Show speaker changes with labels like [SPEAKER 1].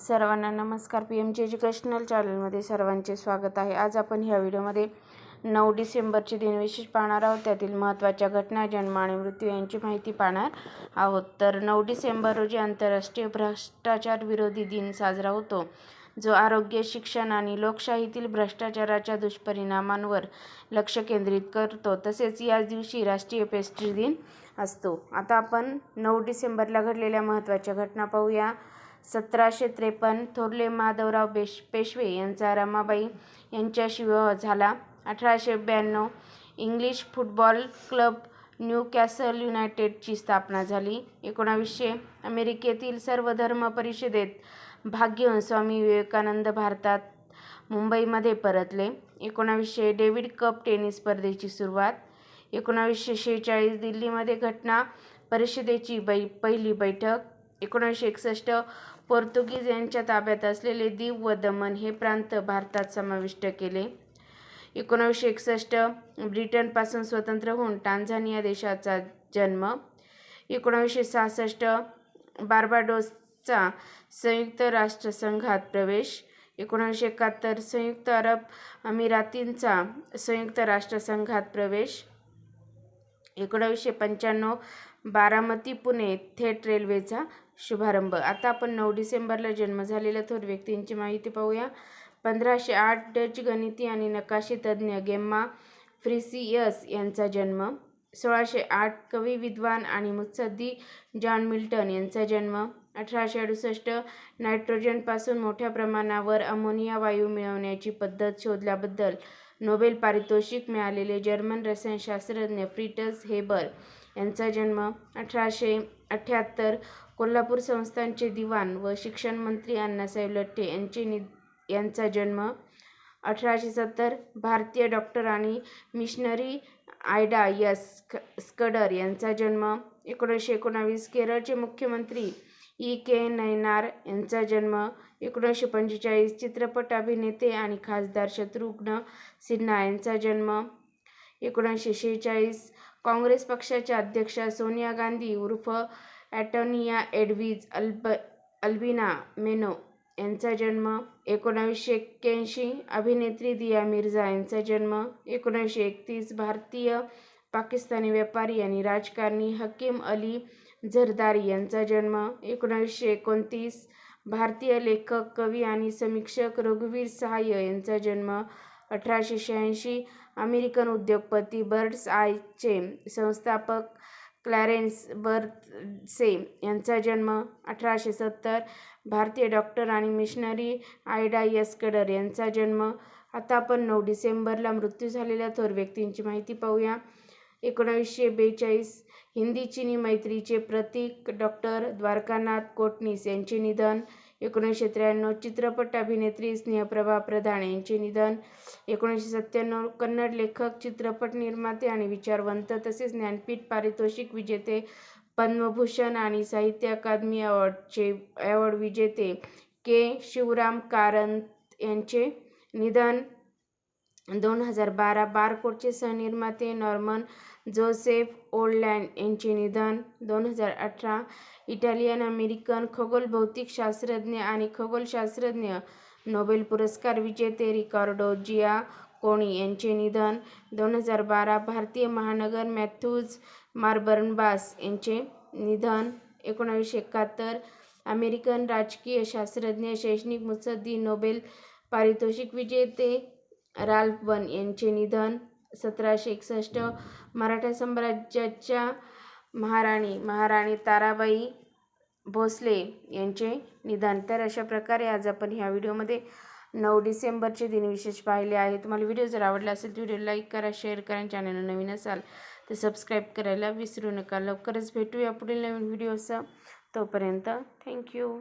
[SPEAKER 1] सर्वांना नमस्कार. PMG educational चॅनलमध्ये सर्वांचे स्वागत आहे. आज आपण ह्या व्हिडिओमध्ये 9 डिसेंबरचे दिनविशेष पाहणार आहोत. त्यातील महत्त्वाच्या घटना, जन्म आणि मृत्यू यांची माहिती पाहणार आहोत. तर 9 डिसेंबर रोजी आंतरराष्ट्रीय भ्रष्टाचार विरोधी दिन साजरा होतो, जो आरोग्य, शिक्षण आणि लोकशाहीतील भ्रष्टाचाराच्या दुष्परिणामांवर लक्ष केंद्रित करतो. तसेच याच दिवशी राष्ट्रीय पेस्ट्री दिन असतो. आता आपण 9 डिसेंबरला घडलेल्या महत्त्वाच्या घटना पाहूया. 1753 थोरले माधवराव पेशवे यांचा रमाबाई यांच्याशी विवाह झाला. 1892 इंग्लिश फुटबॉल क्लब न्यूकॅसल युनायटेडची स्थापना झाली. 1900 अमेरिकेतील सर्वधर्म परिषदेत भाग घेऊन स्वामी विवेकानंद भारतात मुंबईमध्ये परतले. 1900 डेव्हिड कप टेनिस स्पर्धेची सुरुवात. 1946 दिल्लीमध्ये घटना परिषदेची पहिली बैठक. 1961 पोर्तुगीज यांच्या ताब्यात असलेले दीव व दमण हे प्रांत भारतात समाविष्ट केले. 1961 ब्रिटनपासून स्वतंत्र होऊन टांझानिया देशाचा जन्म. 1966 बार्बाडोसचा संयुक्त राष्ट्रसंघात प्रवेश. 1971 संयुक्त अरब अमिरातींचा संयुक्त राष्ट्रसंघात प्रवेश. 1995 बारामती पुणे थेट रेल्वेचा शुभारंभ. आता आपण 9 डिसेंबरला जन्म झालेल्या थोर व्यक्तींची माहिती पाहूया. 1508 डच गणिती आणि नकाशे तज्ज्ञ गेम्मा फ्रिसियस यांचा जन्म. 1608 कवी, विद्वान आणि मुत्सद्दी जॉन मिल्टन यांचा जन्म. 1868 नायट्रोजनपासून मोठ्या प्रमाणावर अमोनिया वायू मिळवण्याची पद्धत शोधल्याबद्दल नोबेल पारितोषिक मिळालेले जर्मन रसायनशास्त्रज्ञ फ्रिट्झ हेबर यांचा जन्म. 1878 कोल्हापूर संस्थानचे दिवाण व शिक्षण मंत्री अण्णासाहेब लठ्ठे यांचा जन्म. 1870 भारतीय डॉक्टर आणि मिशनरी आयडा एस स्कडर यांचा जन्म. 1919 केरळचे मुख्यमंत्री E.K. नयनार यांचा जन्म. 1945 चित्रपट अभिनेते आणि खासदार शत्रुघ्न सिन्हा यांचा जन्म. 1946 काँग्रेस पक्षाच्या अध्यक्षा सोनिया गांधी उर्फ अँटोनिया एडविज अल्बिना मेनो यांचा जन्म. 1981 अभिनेत्री दिया मिर्झा यांचा जन्म. 1931 भारतीय पाकिस्तानी व्यापारी आणि राजकारणी हकीम अली झरदारी यांचा जन्म. 1929 भारतीय लेखक, कवी आणि समीक्षक रघुवीर सहाय यांचा जन्म. 1886 अमेरिकन उद्योगपती बर्ड्स आयचे संस्थापक क्लॅरेन्स बर्थसे यांचा जन्म. 1870 भारतीय डॉक्टर आणि मिशनरी आयडा एस स्कडर यांचा जन्म. आता आपण 9 डिसेंबरला मृत्यू झालेल्या थोर व्यक्तींची माहिती पाहूया. 1942 हिंदी चिनी मैत्रीचे प्रतीक डॉक्टर द्वारकानाथ कोटणीस यांचे निधन. 1993 चित्रपट अभिनेत्री स्नेहप्रभा प्रधान यांचे निधन. 1997 कन्नड लेखक, चित्रपट निर्माते आणि विचारवंत तसेच ज्ञानपीठ पारितोषिक विजेते, पद्मभूषण आणि साहित्य अकादमी अवॉर्ड विजेते के. शिवराम कारंत यांचे निधन. 2012 बारकोडचे सहनिर्माते नॉर्मन जोसेफ ओल्डलँड यांचे निधन. 2018 इटालियन अमेरिकन खगोलभौतिकशास्त्रज्ञ आणि खगोलशास्त्रज्ञ नोबेल पुरस्कार विजेते रिकार्डो जियाकोनी यांचे निधन. 2012 भारतीय महानगर मॅथ्यूज मार्बर्नबास यांचे निधन. 1971 अमेरिकन राजकीय शास्त्रज्ञ, शैक्षणिक मुत्सद्दी, नोबेल पारितोषिक विजेते राल्फ बन यांचे निधन. 1761 मराठा साम्राज्याच्या महाराणी ताराबाई भोसले यांचे निधन. तर अशा प्रकारे आज आपण ह्या व्हिडिओमध्ये 9 डिसेंबरचे दिनविशेष पाहिले आहे. तुम्हाला व्हिडिओ जर आवडला असेल तर व्हिडिओ लाईक करा, शेअर करा. चॅनल नवीन असाल तर सबस्क्राईब करायला विसरू नका. लवकरच भेटूया पुढील नवीन व्हिडिओसह. तोपर्यंत थँक्यू.